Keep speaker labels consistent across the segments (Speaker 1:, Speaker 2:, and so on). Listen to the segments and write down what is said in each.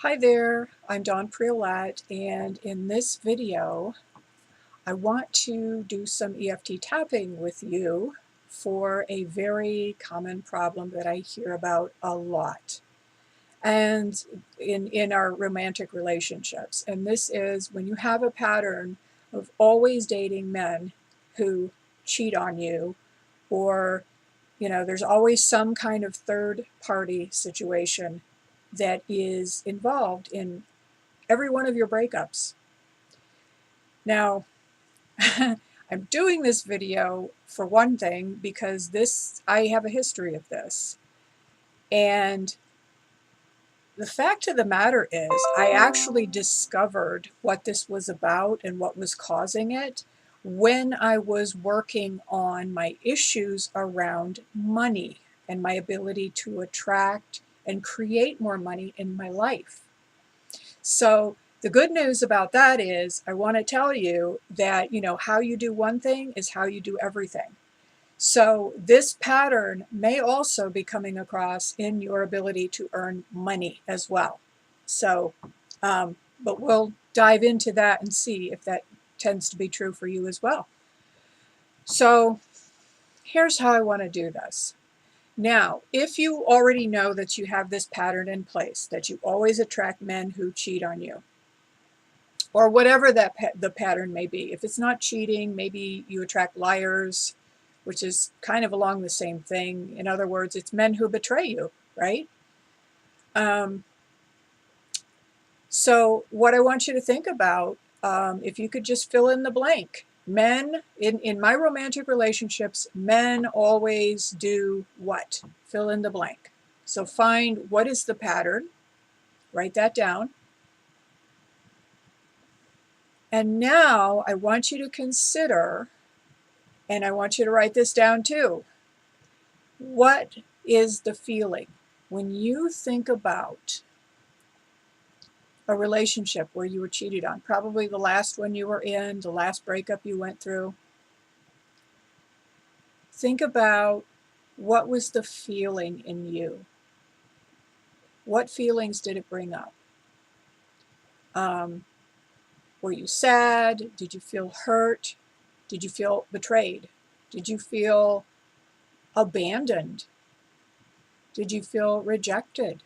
Speaker 1: Hi there, I'm Dawn Priolat, and in this video I want to do some EFT tapping with you for a very common problem that I hear about a lot and in our romantic relationships. And this is when you have a pattern of always dating men who cheat on you, or there's always some kind of third party situation that is involved in every one of your breakups. Now, I'm doing this video for one thing because I have a history of this. And the fact of the matter is, I actually discovered what this was about and what was causing it when I was working on my issues around money and my ability to attract and create more money in my life. So the good news about that is I want to tell you that, how you do one thing is how you do everything. So this pattern may also be coming across in your ability to earn money as well. So, but we'll dive into that and see if that tends to be true for you as well. So here's how I want to do this. Now, if you already know that you have this pattern in place, that you always attract men who cheat on you, or whatever the pattern may be. If it's not cheating, maybe you attract liars, which is kind of along the same thing. In other words, it's men who betray you, right? So what I want you to think about, if you could just fill in the blank. Men, in my romantic relationships, men always do what? Fill in the blank. So find what is the pattern, write that down. And now I want you to consider, and I want you to write this down too, what is the feeling when you think about a relationship where you were cheated on? Probably the last one you were in, the last breakup you went through. Think about what was the feeling in you. What feelings did it bring up? Were you sad? Did you feel hurt? Did you feel betrayed? Did you feel abandoned? Did you feel rejected?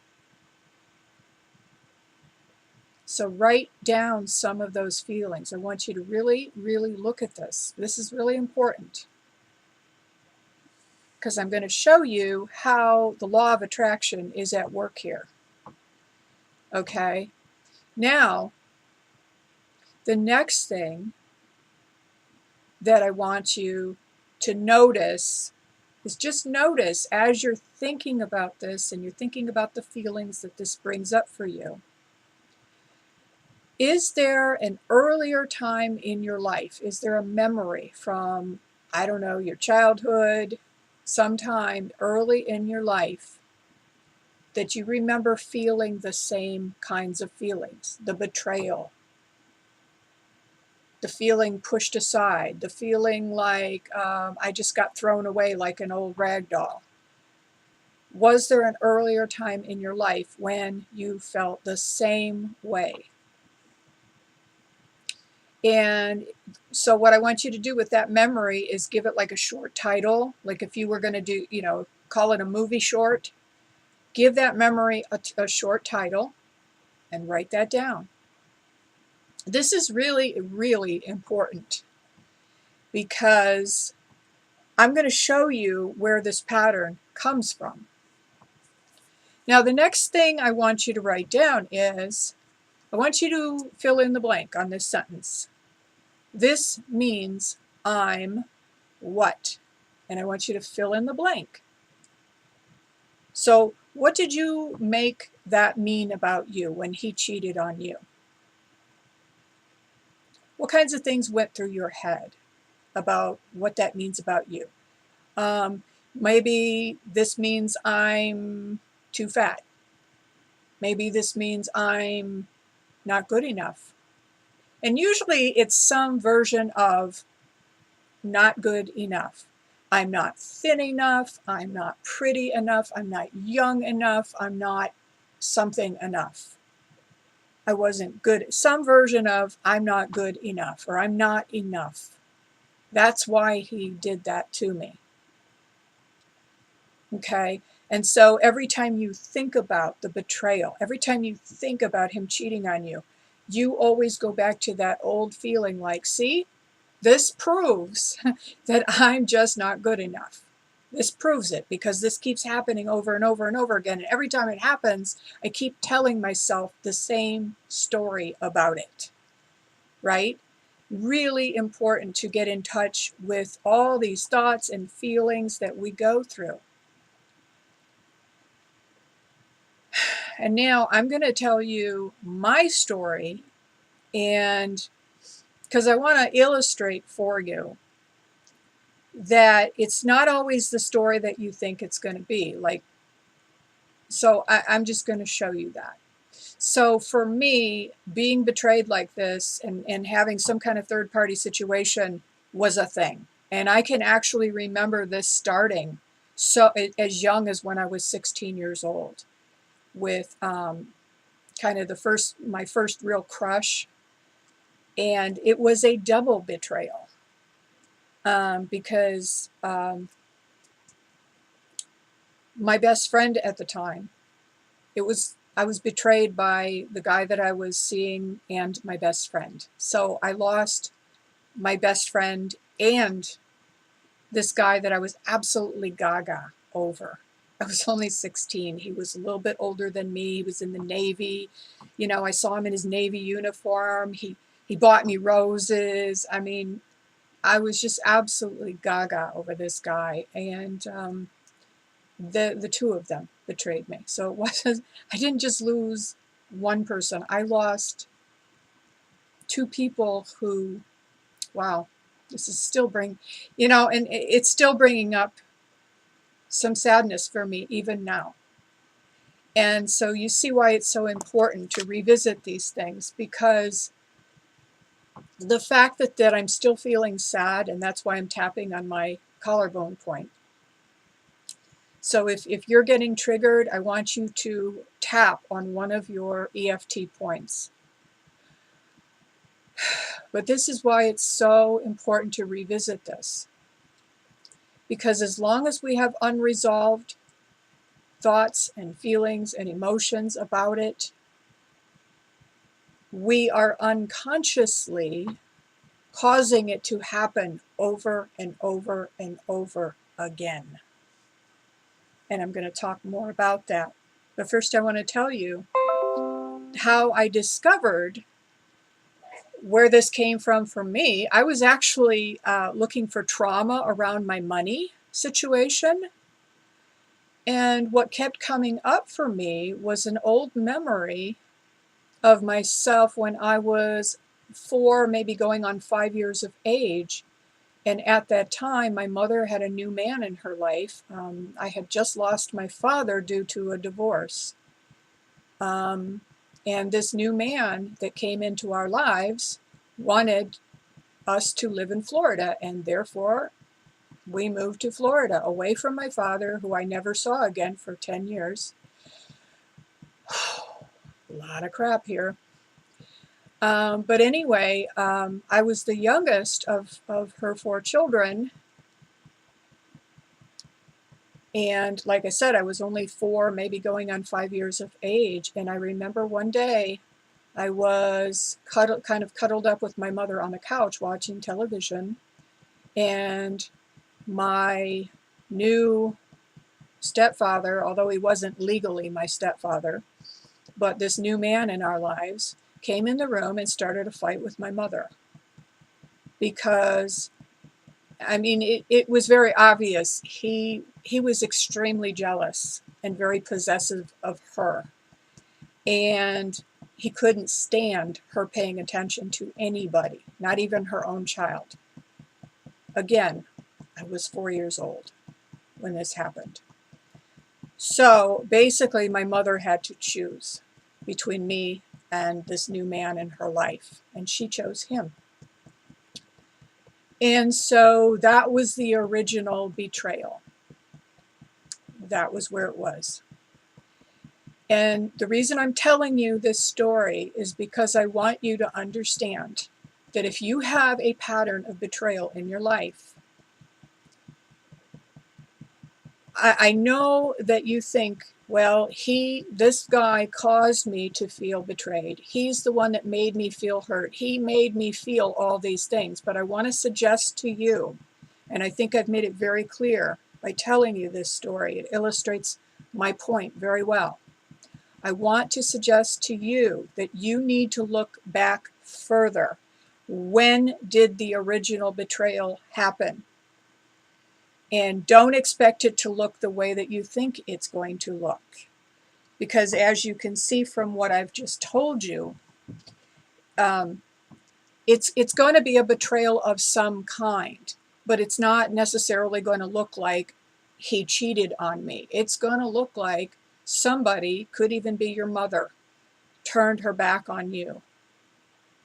Speaker 1: So write down some of those feelings. I want you to really, really look at this. This is really important because I'm going to show you how the law of attraction is at work here. Okay? Now, the next thing that I want you to notice is just notice as you're thinking about this and you're thinking about the feelings that this brings up for you. Is there an earlier time in your life? Is there a memory from, I don't know, your childhood, sometime early in your life that you remember feeling the same kinds of feelings? The betrayal, the feeling pushed aside, the feeling like I just got thrown away like an old rag doll. Was there an earlier time in your life when you felt the same way? And so what I want you to do with that memory is give it like a short title. Like if you were going to do, call it a movie short, give that memory a short title and write that down. This is really, really important because I'm going to show you where this pattern comes from. Now, the next thing I want you to write down is, I want you to fill in the blank on this sentence. This means I'm what? And I want you to fill in the blank. So what did you make that mean about you when he cheated on you? What kinds of things went through your head about what that means about you? Maybe this means I'm too fat. Maybe this means I'm not good enough. And usually it's some version of not good enough. I'm not thin enough. I'm not pretty enough. I'm not young enough. I'm not something enough. I wasn't good. Some version of I'm not good enough or I'm not enough. That's why he did that to me. Okay? And so every time you think about the betrayal, every time you think about him cheating on you, you always go back to that old feeling like, see, this proves that I'm just not good enough. This proves it because this keeps happening over and over and over again. And every time it happens, I keep telling myself the same story about it, right? Really important to get in touch with all these thoughts and feelings that we go through. And now I'm going to tell you my story, and because I want to illustrate for you that it's not always the story that you think it's going to be. I'm just going to show you that. So for me, being betrayed like this and having some kind of third-party situation was a thing. And I can actually remember this starting so as young as when I was 16 years old with kind of my first real crush. And it was a double betrayal because my best friend at the time, I was betrayed by the guy that I was seeing and my best friend. So I lost my best friend and this guy that I was absolutely gaga over. I was only 16. He was a little bit older than me. He was in the Navy. You know, I saw him in his Navy uniform. He bought me roses. I mean, I was just absolutely gaga over this guy. And the two of them betrayed me. So it wasn't, I didn't just lose one person. I lost two people who, wow, this is still and it's still bringing up some sadness for me even now. And so you see why it's so important to revisit these things, because the fact that I'm still feeling sad, and that's why I'm tapping on my collarbone point. So if you're getting triggered, I want you to tap on one of your EFT points. But this is why it's so important to revisit this. Because as long as we have unresolved thoughts and feelings and emotions about it, we are unconsciously causing it to happen over and over and over again. And I'm going to talk more about that. But first I want to tell you how I discovered where this came from for me. I was actually looking for trauma around my money situation. And what kept coming up for me was an old memory of myself when I was 4, maybe going on 5 years of age. And at that time, my mother had a new man in her life. I had just lost my father due to a divorce. And this new man that came into our lives wanted us to live in Florida, and therefore we moved to Florida, away from my father, who I never saw again for 10 years. A lot of crap here. But anyway, I was the youngest of her 4 children. And like I said, I was only 4, maybe going on 5 years of age. And I remember one day I was kind of cuddled up with my mother on the couch watching television. And my new stepfather, although he wasn't legally my stepfather, but this new man in our lives came in the room and started a fight with my mother. Because, I mean, it was very obvious. He was extremely jealous and very possessive of her. And he couldn't stand her paying attention to anybody, not even her own child. Again, I was 4 years old when this happened. So basically, my mother had to choose between me and this new man in her life, and she chose him. And so that was the original betrayal. That was where it was. And the reason I'm telling you this story is because I want you to understand that if you have a pattern of betrayal in your life, I know that you think, well, this guy caused me to feel betrayed. He's the one that made me feel hurt. He made me feel all these things. But I want to suggest to you, and I think I've made it very clear by telling you this story, it illustrates my point very well. I want to suggest to you that you need to look back further. When did the original betrayal happen? And don't expect it to look the way that you think it's going to look. Because as you can see from what I've just told you, it's going to be a betrayal of some kind, but it's not necessarily going to look like he cheated on me. It's going to look like somebody, could even be your mother, turned her back on you,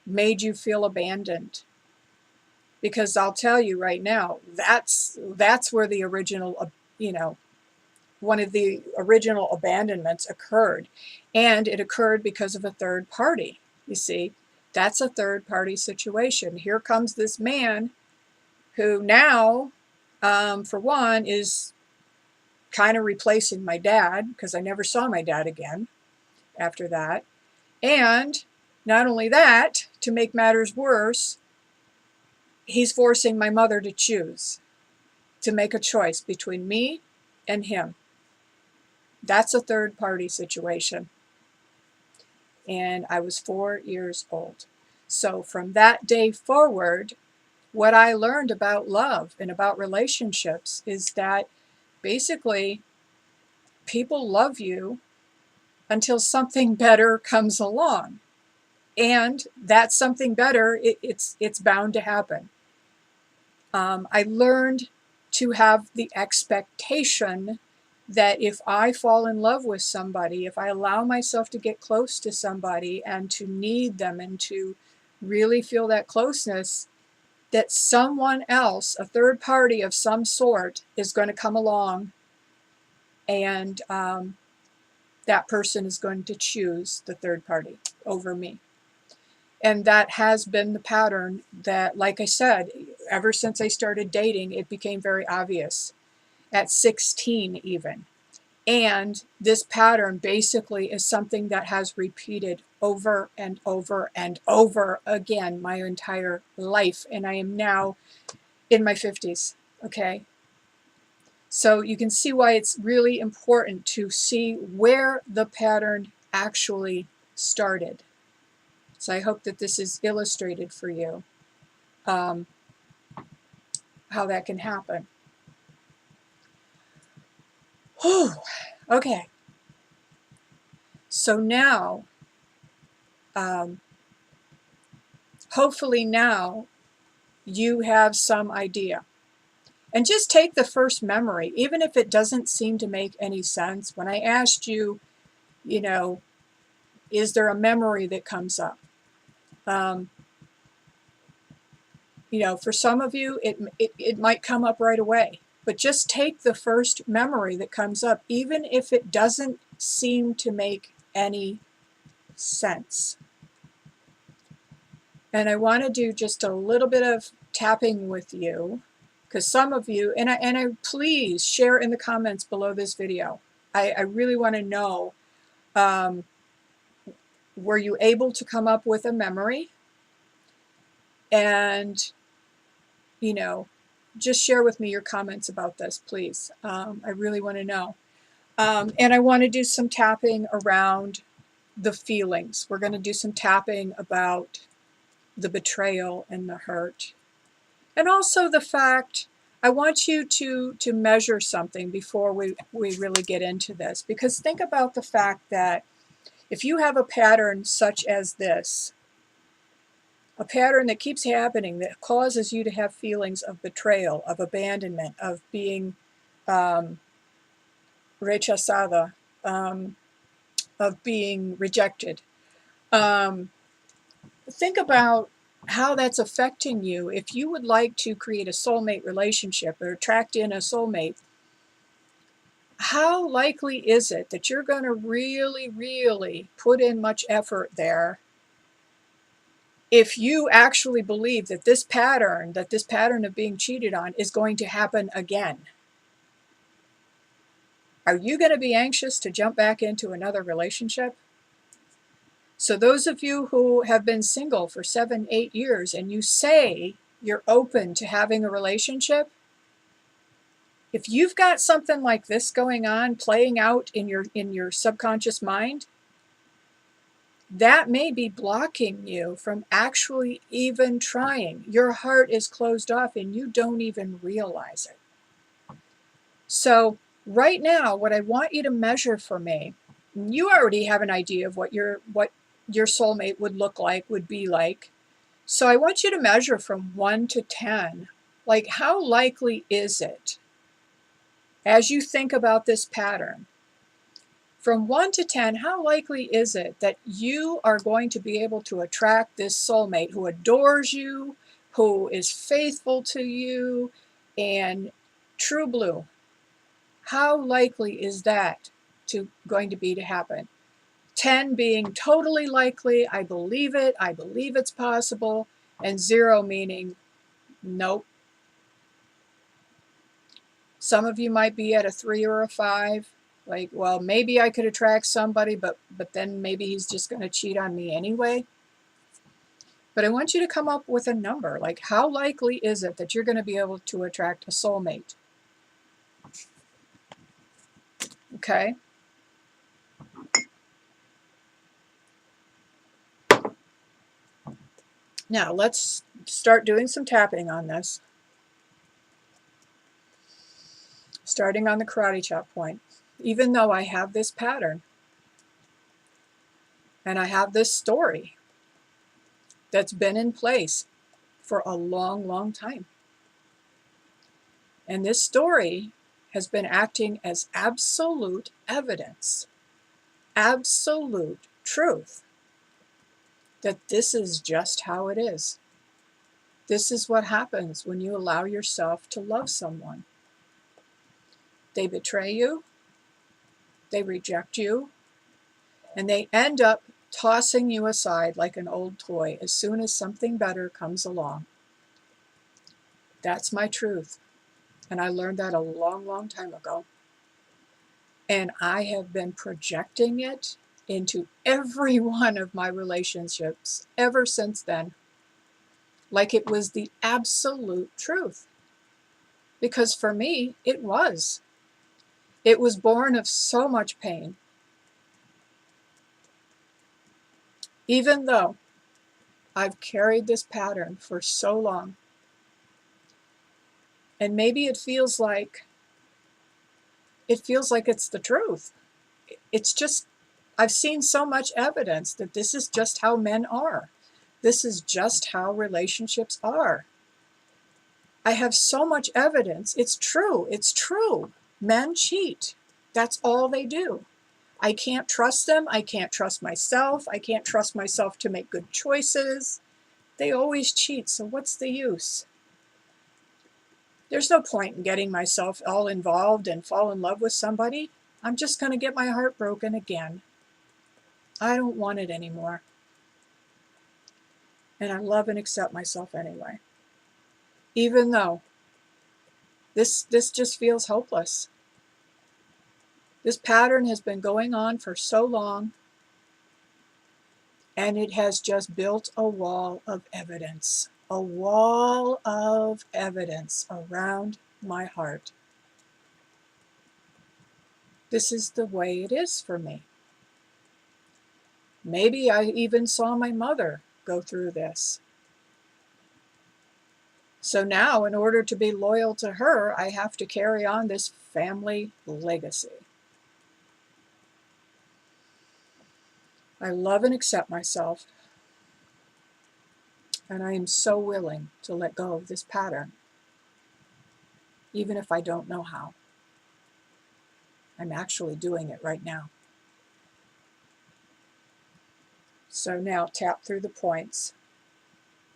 Speaker 1: made you feel abandoned. Because I'll tell you right now, that's where the original, one of the original abandonments occurred. And it occurred because of a third party. You see, that's a third party situation. Here comes this man who now, for one, is kind of replacing my dad, because I never saw my dad again after that. And not only that, to make matters worse, he's forcing my mother to choose, to make a choice between me and him. That's a third party situation. And I was 4 years old. So from that day forward, what I learned about love and about relationships is that basically people love you until something better comes along. And that something better, it's bound to happen. I learned to have the expectation that if I fall in love with somebody, if I allow myself to get close to somebody and to need them and to really feel that closeness, that someone else, a third party of some sort, is going to come along, and that person is going to choose the third party over me. And that has been the pattern that, like I said, ever since I started dating, it became very obvious. At 16 even. And this pattern basically is something that has repeated over and over and over again my entire life. And I am now in my 50s, okay? So you can see why it's really important to see where the pattern actually started. So I hope that this is illustrated for you, how that can happen. Whew. Okay. So now, hopefully now you have some idea. And just take the first memory, even if it doesn't seem to make any sense. When I asked you, is there a memory that comes up? For some of you, it might come up right away. But just take the first memory that comes up, even if it doesn't seem to make any sense. And I want to do just a little bit of tapping with you, because some of you, and I please share in the comments below this video. I really want to know, were you able to come up with a memory? And, just share with me your comments about this, please. I really want to know. And I want to do some tapping around the feelings. We're going to do some tapping about the betrayal and the hurt. And also the fact, I want you to measure something before we really get into this. Because think about the fact that if you have a pattern such as this, a pattern that keeps happening, that causes you to have feelings of betrayal, of abandonment, of being rechazada, of being rejected. Think about how that's affecting you. If you would like to create a soulmate relationship or attract in a soulmate, how likely is it that you're going to really, really put in much effort there if you actually believe that this pattern of being cheated on is going to happen again? Are you going to be anxious to jump back into another relationship? So those of you who have been single for 7, 8 years and you say you're open to having a relationship, if you've got something like this going on, playing out in your subconscious mind, that may be blocking you from actually even trying. Your heart is closed off and you don't even realize it. So right now, what I want you to measure for me, you already have an idea of what your soulmate would look like, would be like. So I want you to measure from 1 to 10. Like, how likely is it, as you think about this pattern, from 1 to 10, how likely is it that you are going to be able to attract this soulmate who adores you, who is faithful to you, and true blue? How likely is that going to be to happen? 10 being totally likely, I believe it's possible, and 0 meaning nope. Some of you might be at a 3 or a 5. Like, well, maybe I could attract somebody, but then maybe he's just going to cheat on me anyway. But I want you to come up with a number. Like, how likely is it that you're going to be able to attract a soulmate? Okay? Now, let's start doing some tapping on this. Starting on the karate chop point. Even though I have this pattern, and I have this story that's been in place for a long, long time. And this story has been acting as absolute evidence, absolute truth, that this is just how it is. This is what happens when you allow yourself to love someone. They betray you, they reject you, and they end up tossing you aside like an old toy as soon as something better comes along. That's my truth. And I learned that a long, long time ago. And I have been projecting it into every one of my relationships ever since then, like it was the absolute truth. Because for me, it was. It was born of so much pain. Even though I've carried this pattern for so long, and maybe it feels like it's the truth. It's just, I've seen so much evidence that this is just how men are. This is just how relationships are. I have so much evidence. It's true. It's true. Men cheat. That's all they do. I can't trust them. I can't trust myself. I can't trust myself to make good choices. They always cheat, so what's the use? There's no point in getting myself all involved and fall in love with somebody. I'm just going to get my heart broken again. I don't want it anymore. And I love and accept myself anyway. Even though this just feels hopeless. This pattern has been going on for so long, and it has just built a wall of evidence. A wall of evidence around my heart. This is the way it is for me. Maybe I even saw my mother go through this. So now, in order to be loyal to her, I have to carry on this family legacy. I love and accept myself, and I am so willing to let go of this pattern, even if I don't know how. I'm actually doing it right now. So now tap through the points.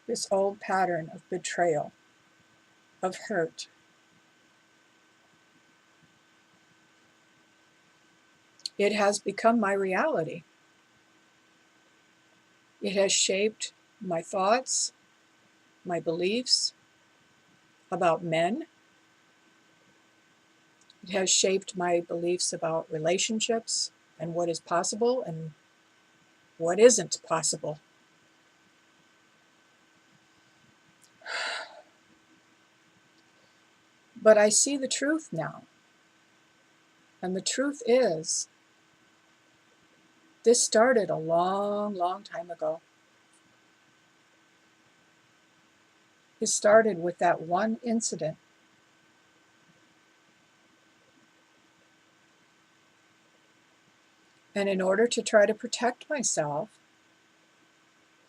Speaker 1: This old pattern of betrayal, of hurt. It has become my reality. It has shaped my thoughts, my beliefs about men. It has shaped my beliefs about relationships and what is possible and what isn't possible. But I see the truth now. And the truth is, this started a long, long time ago. It started with that one incident. And in order to try to protect myself,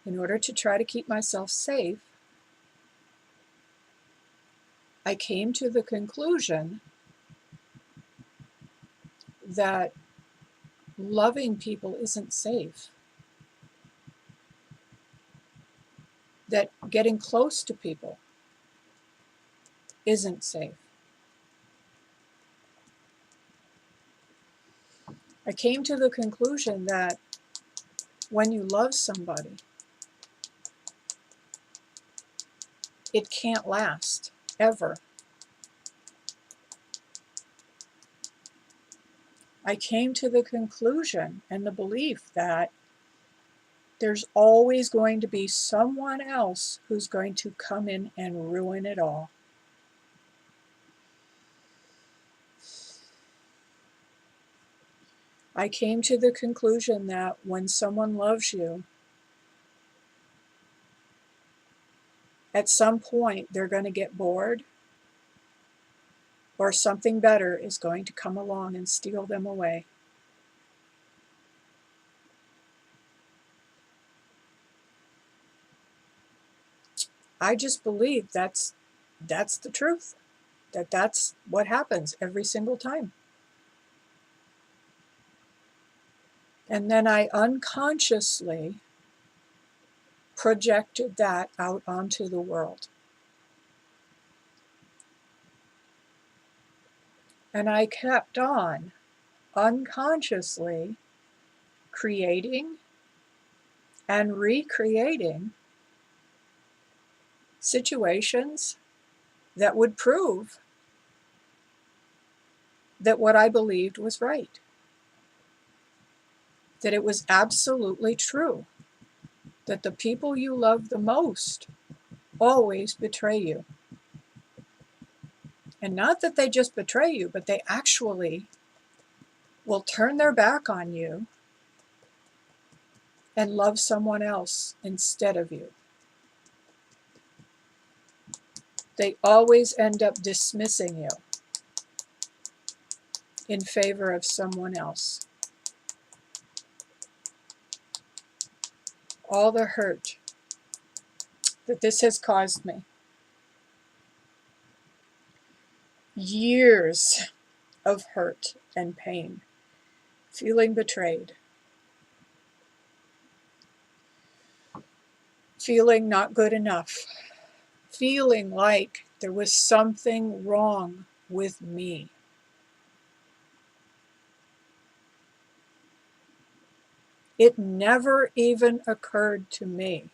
Speaker 1: in order to try to keep myself safe, I came to the conclusion that loving people isn't safe, that getting close to people isn't safe. I came to the conclusion that when you love somebody, it can't last, ever. I came to the conclusion and the belief that there's always going to be someone else who's going to come in and ruin it all. I came to the conclusion that when someone loves you, at some point they're going to get bored, or something better is going to come along and steal them away. I just believe that's the truth, that's what happens every single time. And then I unconsciously projected that out onto the world. And I kept on unconsciously creating and recreating situations that would prove that what I believed was right, that it was absolutely true, that the people you love the most always betray you. And not that they just betray you, but they actually will turn their back on you and love someone else instead of you. They always end up dismissing you in favor of someone else. All the hurt that this has caused me, years of hurt and pain, feeling betrayed, feeling not good enough, feeling like there was something wrong with me. It never even occurred to me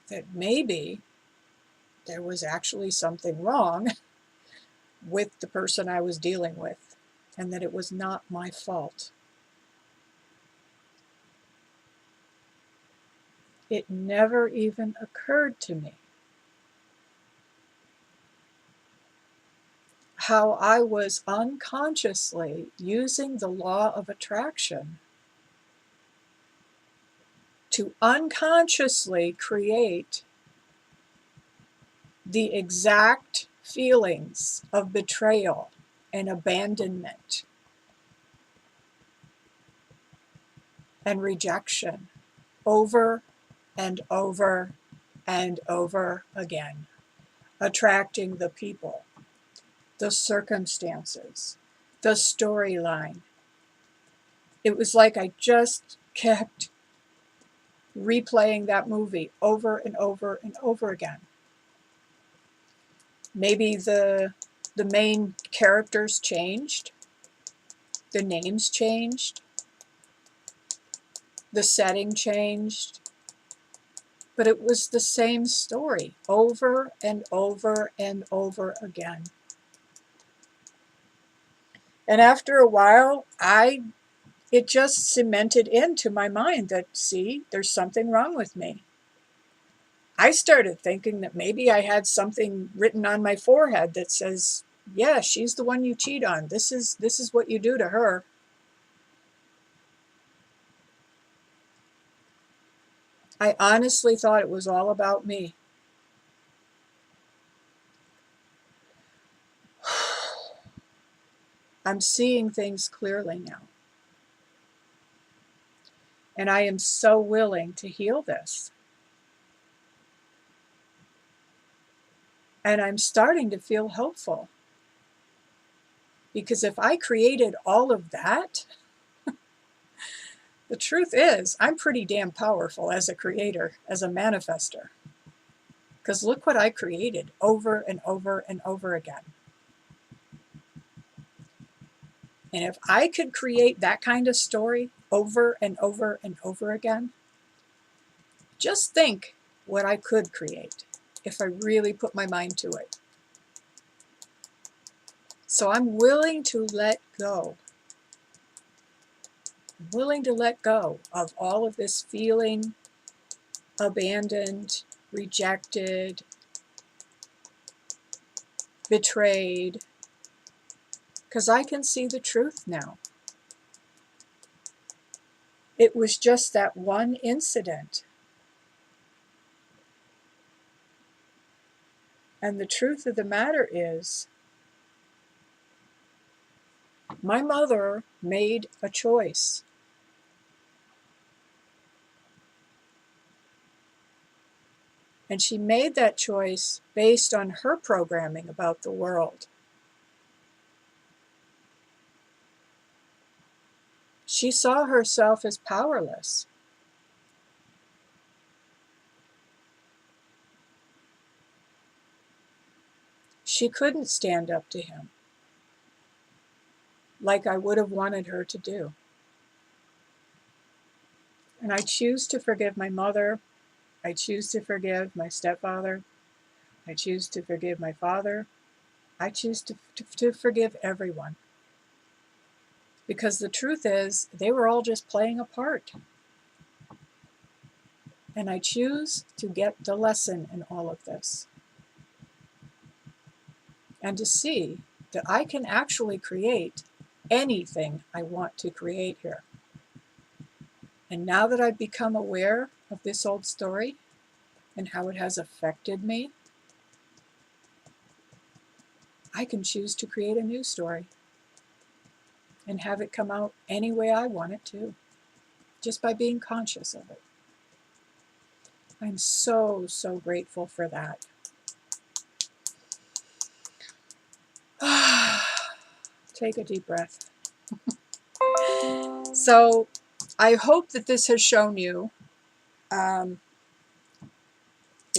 Speaker 1: that maybe there was actually something wrong with the person I was dealing with, and that it was not my fault. It never even occurred to me how I was unconsciously using the law of attraction to unconsciously create the exact feelings of betrayal and abandonment and rejection over and over and over again, attracting the people, the circumstances, the storyline. It was like I just kept replaying that movie over and over and over again. Maybe the The main characters changed, the names changed, the setting changed, but it was the same story over and over and over again. And after a while, it just cemented into my mind that, see, there's something wrong with me. I started thinking that maybe I had something written on my forehead that says, yeah, she's the one you cheat on. This is what you do to her. I honestly thought it was all about me. I'm seeing things clearly now. And I am so willing to heal this. And I'm starting to feel hopeful. Because if I created all of that, the truth is, I'm pretty damn powerful as a creator, as a manifester. Because look what I created over and over and over again. And if I could create that kind of story over and over and over again, just think what I could create if I really put my mind to it. So I'm willing to let go. I'm willing to let go of all of this feeling abandoned, rejected, betrayed, because I can see the truth now. It was just that one incident. And the truth of the matter is, my mother made a choice. And she made that choice based on her programming about the world. She saw herself as powerless. She couldn't stand up to him like I would have wanted her to do. And I choose to forgive my mother. I choose to forgive my stepfather. I choose to forgive my father. I choose to forgive everyone. Because the truth is, they were all just playing a part. And I choose to get the lesson in all of this. And to see that I can actually create anything I want to create here. And now that I've become aware of this old story and how it has affected me, I can choose to create a new story and have it come out any way I want it to, just by being conscious of it. I'm so, so grateful for that. Take a deep breath. So I hope that this has shown you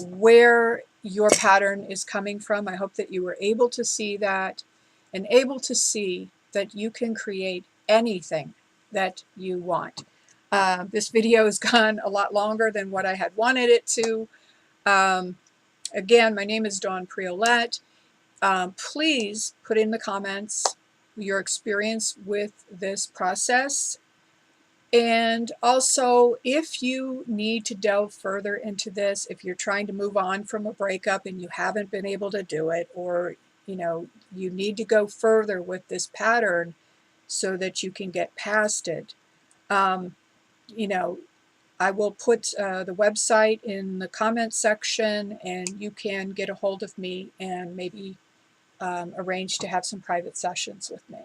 Speaker 1: where your pattern is coming from. I hope that you were able to see that and able to see that you can create anything that you want. This video has gone a lot longer than what I had wanted it to. Again, my name is Dawn Priolette. Please put in the comments your experience with this process. And also, if you need to delve further into this, if you're trying to move on from a breakup and you haven't been able to do it, or you need to go further with this pattern so that you can get past it, I will put the website in the comment section, and you can get a hold of me and maybe arrange to have some private sessions with me.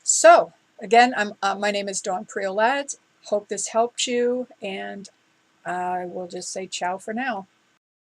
Speaker 1: So again, my name is Dawn Priolette. Hope this helped you, and I will just say ciao for now.